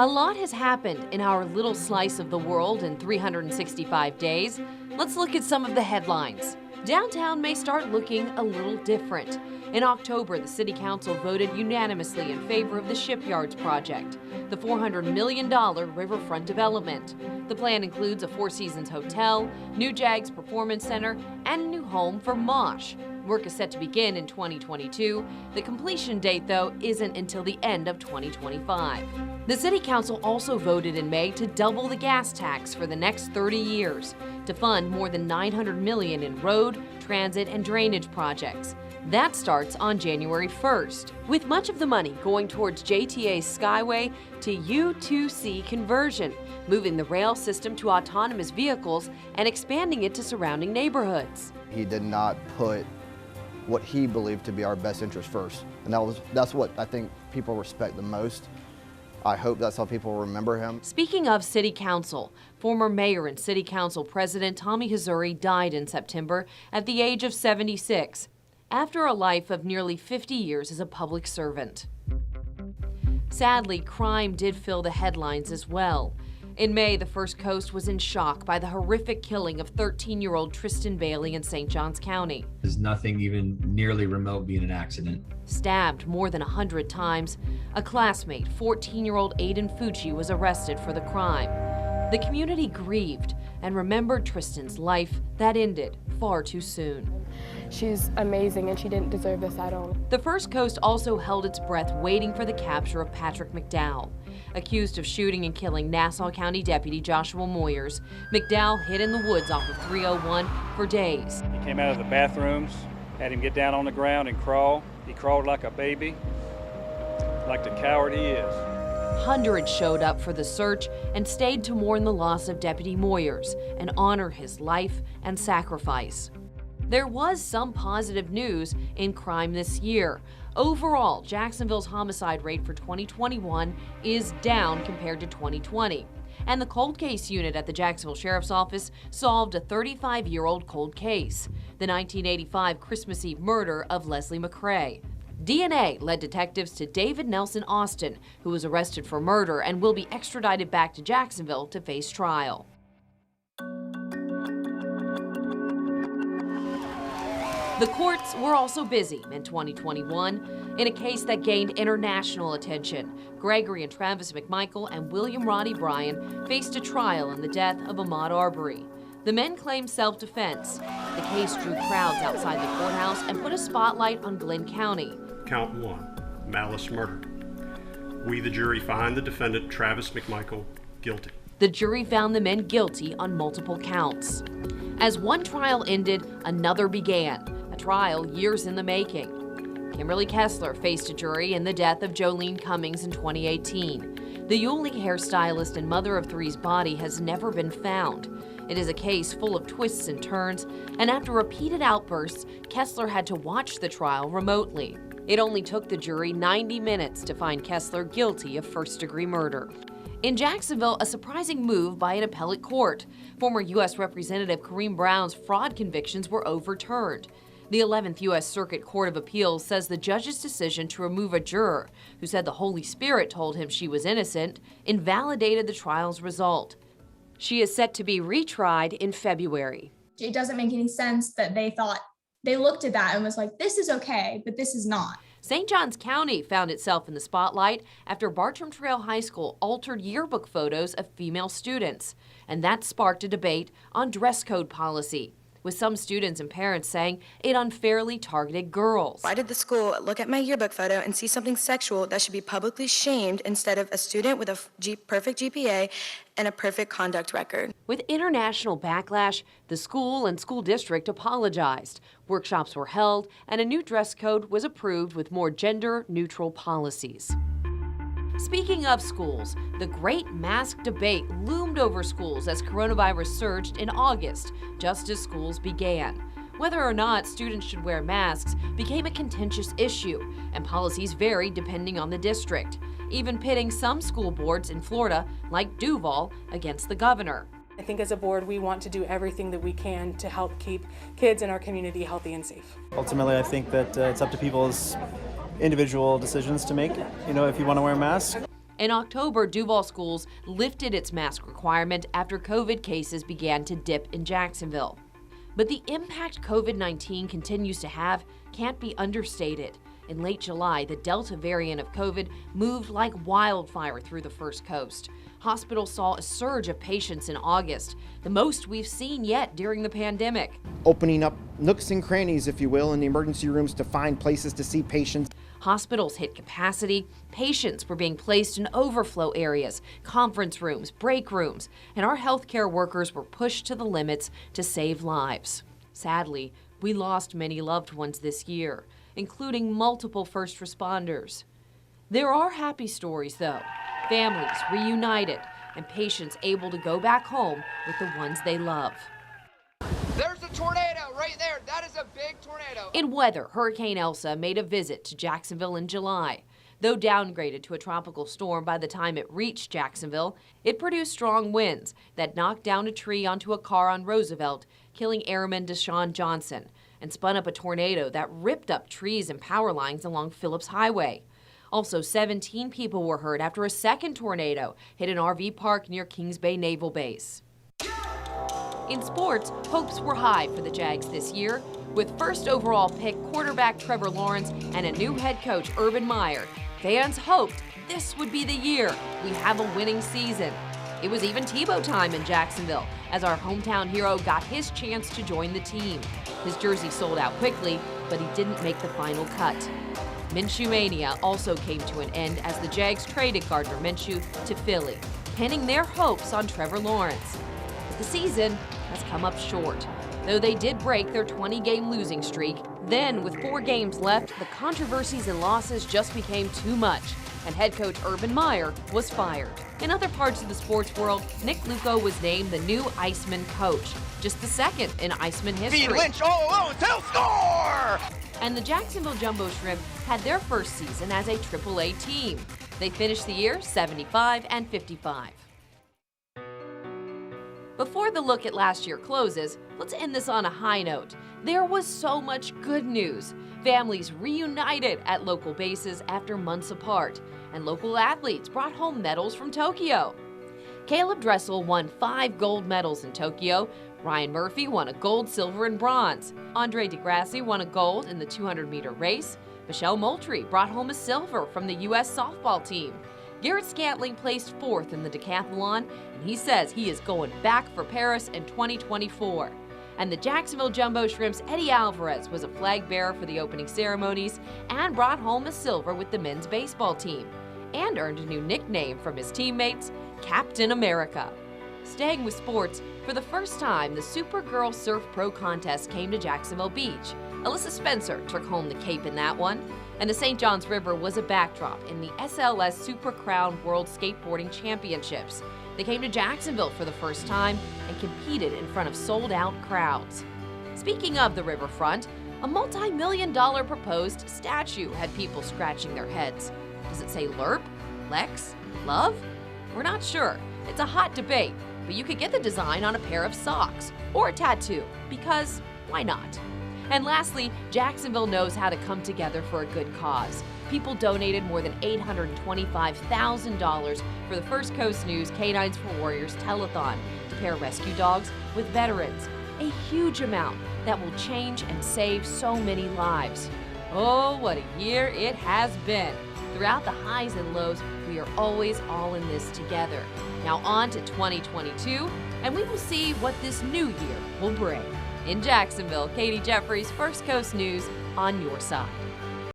A lot has happened in our little slice of the world in 365 days. Let's look at some of the headlines. Downtown may start looking a little different. In October, the City Council voted unanimously in favor of the Shipyards project, the $400 million riverfront development. The plan includes a Four Seasons hotel, new Jags Performance Center, and a new home for Mosh. Work is set to begin in 2022. The completion date, though, isn't until the end of 2025. The City Council also voted in May to double the gas tax for the next 30 years to fund more than $900 million in road, transit, and drainage projects. That starts on January 1st, with much of the money going towards JTA's Skyway to U2C conversion, moving the rail system to autonomous vehicles and expanding it to surrounding neighborhoods. He did not put what he believed to be our best interest first, and that's what I think people respect the most. I hope that's how people remember him. Speaking of City Council, former mayor and City Council President Tommy Hazouri died in September at the age of 76, after a life of nearly 50 years as a public servant. Sadly, crime did fill the headlines as well. In May, the First Coast was in shock by the horrific killing of 13-year-old Tristan Bailey in St. Johns County. There's nothing even nearly remote being an accident. Stabbed more than 100 times, a classmate, 14-year-old Aiden Fucci, was arrested for the crime. The community grieved and remembered Tristan's life that ended far too soon. She's amazing and she didn't deserve this at all. The First Coast also held its breath waiting for the capture of Patrick Mcdowell. Accused of shooting and killing Nassau County Deputy Joshua Moyers, Mcdowell hid in the woods off of 301 for days. He came out of the bathrooms, had him get down on the ground and crawl. He crawled like a baby, like the coward he is. Hundreds showed up for the search and stayed to mourn the loss of Deputy Moyers and honor his life and sacrifice. There was some positive news in crime this year. Overall, Jacksonville's homicide rate for 2021 is down compared to 2020. And the cold case unit at the Jacksonville Sheriff's Office solved a 35-year-old cold case, the 1985 Christmas Eve murder of Leslie McCrae. DNA led detectives to David Nelson Austin, who was arrested for murder and will be extradited back to Jacksonville to face trial. The courts were also busy in 2021 in a case that gained international attention. Gregory and Travis McMichael and William Roddy Bryan faced a trial in the death of Ahmaud Arbery. The men claimed self-defense. The case drew crowds outside the courthouse and put a spotlight on Glenn County. Count 1, malice murder. We, the jury, find the defendant, Travis McMichael, guilty. The jury found the men guilty on multiple counts. As one trial ended, another began, a trial years in the making. Kimberly Kessler faced a jury in the death of Jolene Cummings in 2018. The Yulee hairstylist and mother of three's body has never been found. It is a case full of twists and turns, and after repeated outbursts, Kessler had to watch the trial remotely. It only took the jury 90 minutes to find Kessler guilty of first-degree murder. In Jacksonville, a surprising move by an appellate court. Former U.S. Representative Kareem Brown's fraud convictions were overturned. The 11th U.S. Circuit Court of Appeals says the judge's decision to remove a juror who said the Holy Spirit told him she was innocent invalidated the trial's result. She is set to be retried in February. It doesn't make any sense that they looked at that and was like, this is okay, but this is not. St. Johns County found itself in the spotlight after Bartram Trail High School altered yearbook photos of female students, and that sparked a debate on dress code policy, with some students and parents saying it unfairly targeted girls. Why did the school look at my yearbook photo and see something sexual that should be publicly shamed instead of a student with a perfect GPA and a perfect conduct record? With international backlash, the school and school district apologized. Workshops were held, and a new dress code was approved with more gender-neutral policies. Speaking of schools, the great mask debate loomed over schools as coronavirus surged in August, just as schools began. Whether or not students should wear masks became a contentious issue, and policies varied depending on the district, even pitting some school boards in Florida, like Duval, against the governor. I think as a board, we want to do everything that we can to help keep kids in our community healthy and safe. Ultimately, I think that it's up to people's individual decisions to make, if you want to wear a mask. In October, Duval Schools lifted its mask requirement after COVID cases began to dip in Jacksonville. But the impact COVID-19 continues to have can't be understated. In late July, the Delta variant of COVID moved like wildfire through the First Coast. Hospitals saw a surge of patients in August, the most we've seen yet during the pandemic. Opening up nooks and crannies, if you will, in the emergency rooms to find places to see patients. Hospitals hit capacity, patients were being placed in overflow areas, conference rooms, break rooms, and our healthcare workers were pushed to the limits to save lives. Sadly, we lost many loved ones this year, including multiple first responders. There are happy stories, though. Families reunited and patients able to go back home with the ones they love. There's a tornado right there. That is a big tornado. In weather, Hurricane Elsa made a visit to Jacksonville in July. Though downgraded to a tropical storm by the time it reached Jacksonville, it produced strong winds that knocked down a tree onto a car on Roosevelt, killing Airman Deshaun Johnson, and spun up a tornado that ripped up trees and power lines along Phillips Highway. Also, 17 people were hurt after a second tornado hit an RV park near Kings Bay Naval Base. In sports, hopes were high for the Jags this year. With first overall pick quarterback Trevor Lawrence and a new head coach Urban Meyer, fans hoped this would be the year we have a winning season. It was even Tebow time in Jacksonville as our hometown hero got his chance to join the team. His jersey sold out quickly, but he didn't make the final cut. Minshew Mania also came to an end as the Jags traded Gardner Minshew to Philly, pinning their hopes on Trevor Lawrence. But the season has come up short, though they did break their 20-game losing streak. Then, with 4 games left, the controversies and losses just became too much, and head coach Urban Meyer was fired. In other parts of the sports world, Nick Luco was named the new Iceman coach, just the second in Iceman history. Feed Lynch all alone till score! And the Jacksonville Jumbo Shrimp had their first season as a AAA team. They finished the year 75-55. Before the look at last year closes, let's end this on a high note. There was so much good news. Families reunited at local bases after months apart, and local athletes brought home medals from Tokyo. Caleb Dressel won 5 gold medals in Tokyo. Ryan Murphy won a gold, silver, and bronze. Andre DeGrassi won a gold in the 200-meter race. Michelle Moultrie brought home a silver from the U.S. softball team. Garrett Scantling placed 4th in the decathlon, and he says he is going back for Paris in 2024. And the Jacksonville Jumbo Shrimp's Eddie Alvarez was a flag bearer for the opening ceremonies and brought home a silver with the men's baseball team, and earned a new nickname from his teammates, Captain America. Staying with sports, for the first time, the Supergirl Surf Pro Contest came to Jacksonville Beach. Alyssa Spencer took home the cape in that one, and the St. Johns River was a backdrop in the SLS Super Crown World Skateboarding Championships. They came to Jacksonville for the first time and competed in front of sold-out crowds. Speaking of the riverfront, a multi-million-dollar proposed statue had people scratching their heads. Does it say LERP? Lex? Love? We're not sure. It's a hot debate, but you could get the design on a pair of socks or a tattoo, because why not? And lastly, Jacksonville knows how to come together for a good cause. People donated more than $825,000 for the First Coast News Canines for Warriors telethon to pair rescue dogs with veterans. A huge amount that will change and save so many lives. Oh, what a year it has been. Throughout the highs and lows, we are always all in this together. Now on to 2022, and we will see what this new year will bring. In Jacksonville, Katie Jeffries, First Coast News, on your side.